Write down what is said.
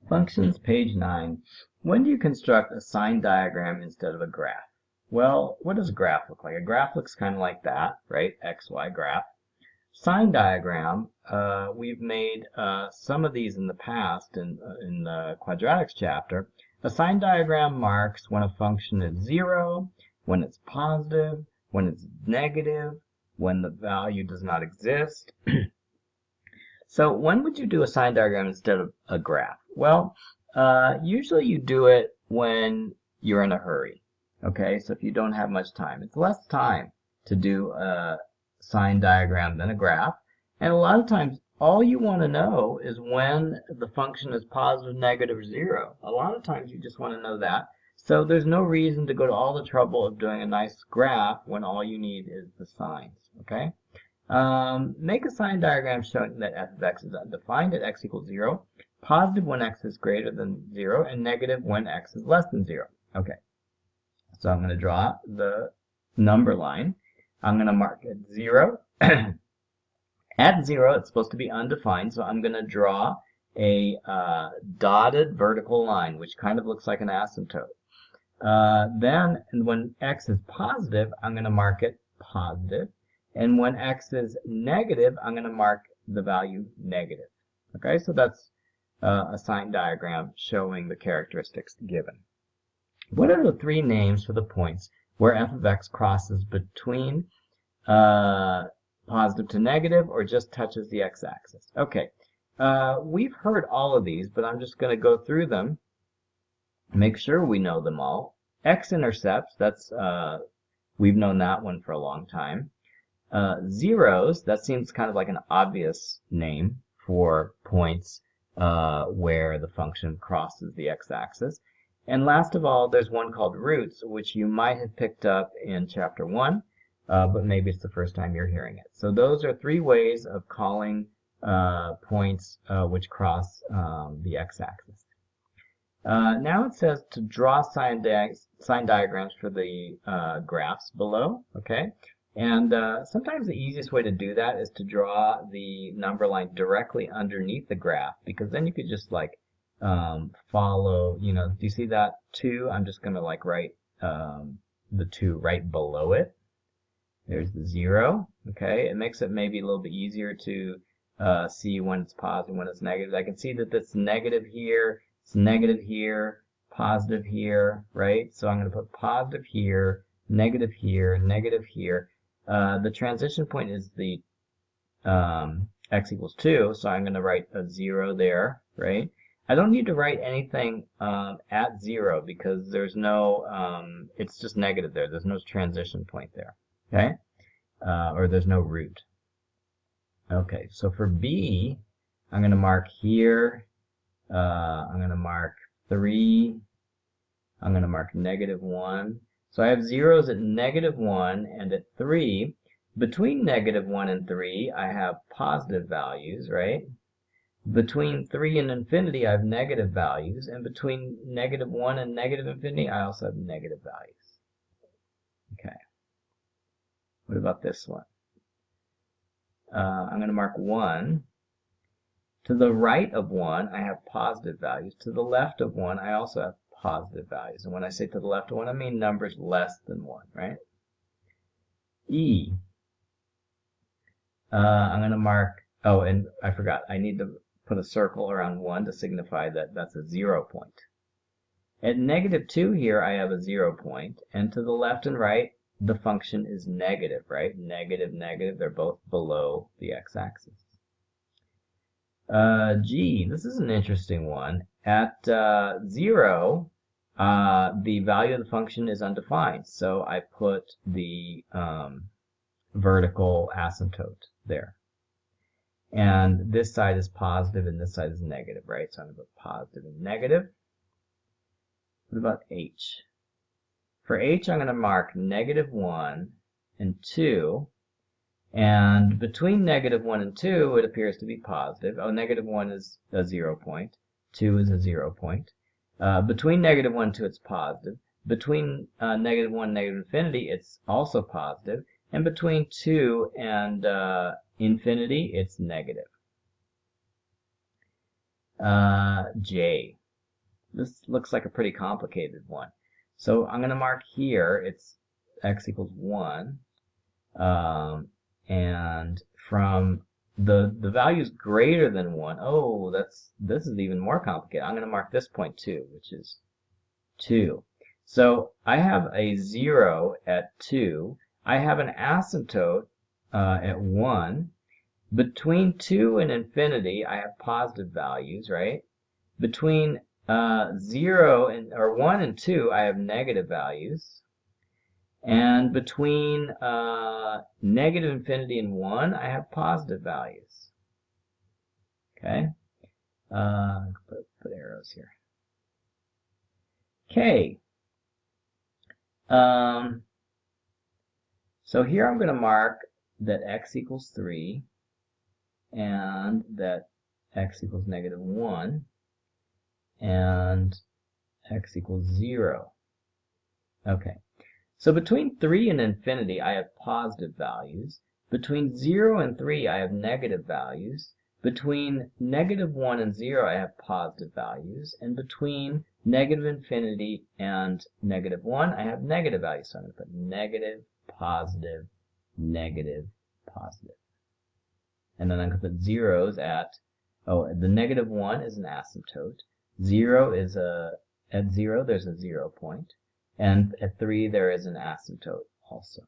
Functions, page 9. When do you construct a sign diagram instead of a graph? Well, what does a graph look like? A graph looks kind of like that, right? XY graph. Sign diagram, we've made some of these in the past in the quadratics chapter. A sign diagram marks when a function is 0, when it's positive, when it's negative, when the value does not exist. So when would you do a sign diagram instead of a graph? Well, usually you do it when you're in a hurry. Okay, so if you don't have much time, it's less time to do a sign diagram than a graph. And a lot of times, all you want to know is when the function is positive, negative, or 0. A lot of times you just want to know that. So there's no reason to go to all the trouble of doing a nice graph when all you need is the signs. Okay. Make a sign diagram showing that f of x is undefined at x equals 0, positive when x is greater than 0, and negative when x is less than 0. Okay, so I'm going to draw the number line. I'm going to mark it 0. At 0, it's supposed to be undefined, so I'm going to draw a dotted vertical line, which kind of looks like an asymptote. Then, when x is positive, I'm going to mark it positive. And when x is negative, I'm going to mark the value negative. Okay, so that's a sign diagram showing the characteristics given. What are the three names for the points where f of x crosses between positive to negative or just touches the x-axis? Okay, we've heard all of these, but I'm just going to go through them, make sure we know them all. X-intercepts, that's we've known that one for a long time. Zeros, that seems kind of like an obvious name for points where the function crosses the x-axis. And last of all, there's one called roots, which you might have picked up in chapter 1, but maybe it's the first time you're hearing it. So those are three ways of calling points which cross the x-axis. Now it says to draw sign diagrams for the graphs below, okay? And sometimes the easiest way to do that is to draw the number line directly underneath the graph, because then you could just like follow, do you see that 2? I'm just going to like write the 2 right below it. There's the 0, okay? It makes it maybe a little bit easier to see when it's positive, when it's negative. I can see that it's negative here, it's negative here, positive here, right? So I'm going to put positive here, negative here, negative here. The transition point is the x equals 2, so I'm going to write a 0 there, right? I don't need to write anything at 0 because there's no, it's just negative there. There's no transition point there, okay? Or there's no root. Okay, so for B, I'm going to mark here, I'm going to mark 3, I'm going to mark negative 1. So I have zeros at negative 1 and at 3. Between negative 1 and 3, I have positive values, right? Between 3 and infinity, I have negative values. And between negative 1 and negative infinity, I also have negative values. Okay. What about this one? I'm going to mark 1. To the right of 1, I have positive values. To the left of 1, I also have positive values. And when I say to the left of 1, I mean numbers less than 1, right? E. I'm going to mark, oh, and I forgot, I need to put a circle around 1 to signify that that's a 0 point. At negative 2 here, I have a 0 point, and to the left and right, the function is negative, right? Negative, negative, they're both below the x-axis. G, this is an interesting one. At 0, the value of the function is undefined, so I put the vertical asymptote there. And this side is positive and this side is negative, right? So I'm going to put positive and negative. What about H? For H, I'm going to mark negative 1 and 2. And between negative 1 and 2, it appears to be positive. Oh, negative 1 is a 0 point. 2 is a 0 point. Between negative 1 and 2, it's positive. Between negative 1 and negative infinity, it's also positive. And between 2 and infinity, it's negative. J. this looks like a pretty complicated one. So I'm going to mark here, it's x equals 1. And from the values greater than 1, oh, this is even more complicated. I'm going to mark this point too, which is 2. So I have a 0 at 2. I have an asymptote at 1. Between 2 and infinity, I have positive values, right? Between 0 and or 1 and 2, I have negative values. And between negative infinity and 1, I have positive values. Okay? Put arrows here. Okay. So here I'm going to mark that x equals 3 and that x equals negative 1 and x equals 0. Okay. So between 3 and infinity, I have positive values. Between 0 and 3, I have negative values. Between negative 1 and 0, I have positive values. And between negative infinity and negative 1, I have negative values. So I'm going to put negative, positive, negative, positive. And then I'm going to put zeros at, the negative 1 is an asymptote. 0 is at 0, there's a 0 point. And at 3, there is an asymptote also.